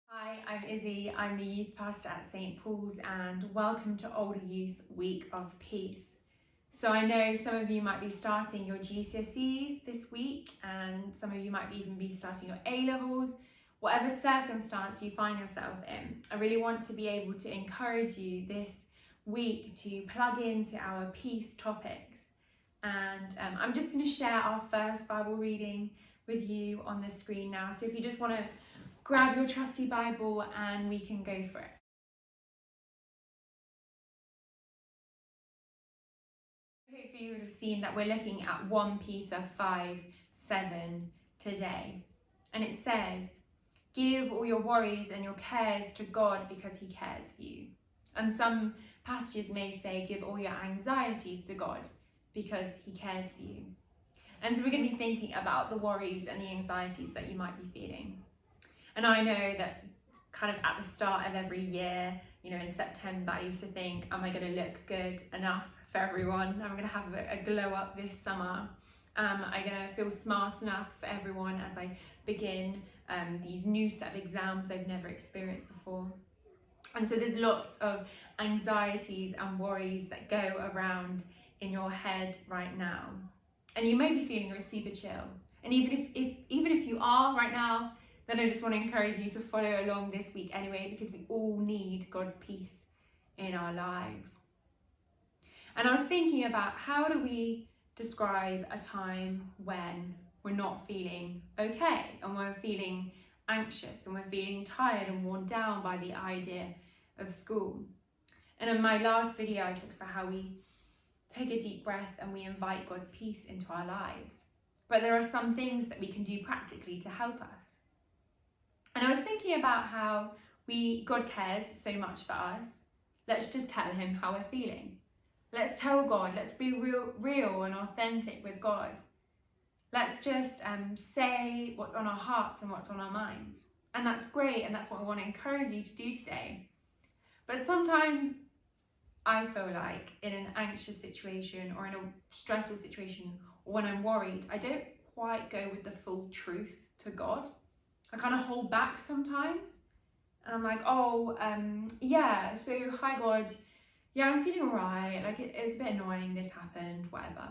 Hi, I'm Izzy. I'm the youth pastor at St. Paul's and welcome to Older Youth Week of Peace. So I know some of you might be starting your GCSEs this week and some of you might even be starting your A-levels. Whatever circumstance you find yourself in, I really want to be able to encourage you this week to plug into our peace topics. And I'm just going to share our first Bible reading with you on the screen now. So if you just want to grab your trusty Bible and we can go for it. Hopefully you would have seen that we're looking at 1 Peter 5:7 today. And it says, "Give all your worries and your cares to God because he cares for you." And some passages may say, "Give all your anxieties to God because he cares for you." And so we're going to be thinking about the worries and the anxieties that you might be feeling. And I know that kind of at the start of every year, in September, I used to think, am I going to look good enough for everyone? Am I going to have a glow up this summer? Am I going to feel smart enough for everyone as I begin these new set of exams I've never experienced before? And so there's lots of anxieties and worries that go around in your head right now. And you may be feeling you're super chill. And even if you are right now, then I just want to encourage you to follow along this week anyway, because we all need God's peace in our lives. And I was thinking about how do we describe a time when we're not feeling okay and we're feeling anxious and we're feeling tired and worn down by the idea of school. And in my last video, I talked about how we take a deep breath and we invite God's peace into our lives. But there are some things that we can do practically to help us. And I was thinking about how God cares so much for us. Let's just tell him how we're feeling. Let's tell God, let's be real and authentic with God. Let's just say what's on our hearts and what's on our minds. And that's great, and that's what I want to encourage you to do today. But sometimes I feel like in an anxious situation or in a stressful situation, or when I'm worried, I don't quite go with the full truth to God. I kind of hold back sometimes. And I'm like, so hi God, yeah, I'm feeling alright, like it's a bit annoying, this happened, whatever.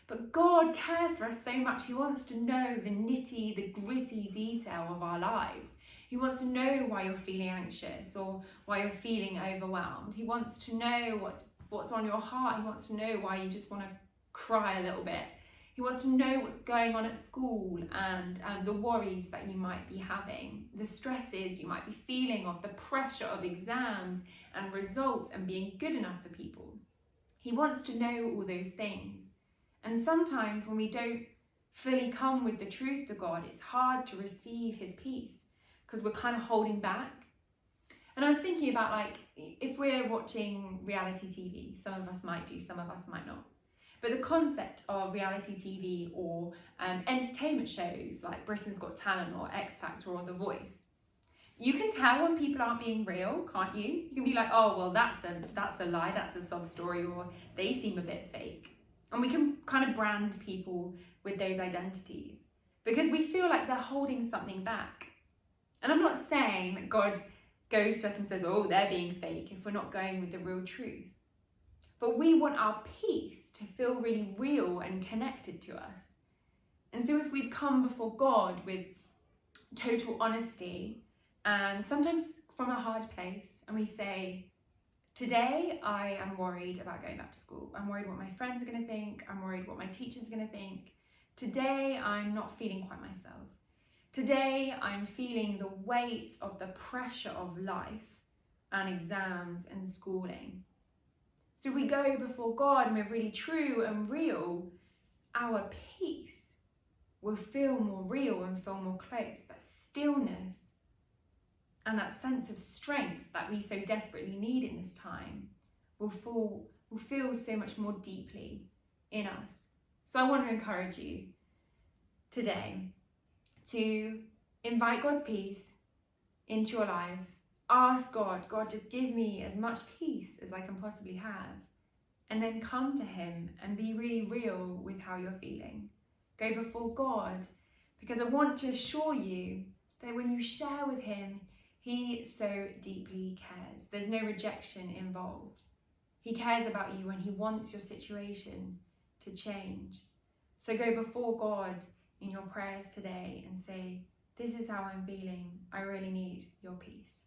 But God cares for us so much. He wants to know the gritty detail of our lives. He wants to know why you're feeling anxious or why you're feeling overwhelmed. He wants to know what's on your heart. He wants to know why you just want to cry a little bit. He wants to know what's going on at school and the worries that you might be having, the stresses you might be feeling of the pressure of exams and results and being good enough for people. He wants to know all those things. And sometimes when we don't fully come with the truth to God, it's hard to receive his peace because we're kind of holding back. And I was thinking about if we're watching reality TV, some of us might do, some of us might not. But the concept of reality TV or entertainment shows like Britain's Got Talent or X Factor or The Voice, you can tell when people aren't being real, can't you? You can be like, oh, well, that's a lie, that's a sob story, or they seem a bit fake. And we can kind of brand people with those identities because we feel like they're holding something back. And I'm not saying that God goes to us and says, oh, they're being fake if we're not going with the real truth. But we want our peace to feel really real and connected to us. And so if we come before God with total honesty and sometimes from a hard place and we say, today I am worried about going back to school. I'm worried what my friends are going to think. I'm worried what my teachers are going to think. Today I'm not feeling quite myself. Today I'm feeling the weight of the pressure of life and exams and schooling. So if we go before God and we're really true and real, our peace will feel more real and feel more close. That stillness and that sense of strength that we so desperately need in this time will feel so much more deeply in us. So I want to encourage you today to invite God's peace into your life. Ask God, just give me as much peace as I can possibly have. And then come to him and be really real with how you're feeling. Go before God, because I want to assure you that when you share with him, He so deeply cares. There's no rejection involved. He cares about you and he wants your situation to change. So go before God in your prayers today and say, this is how I'm feeling. I really need your peace.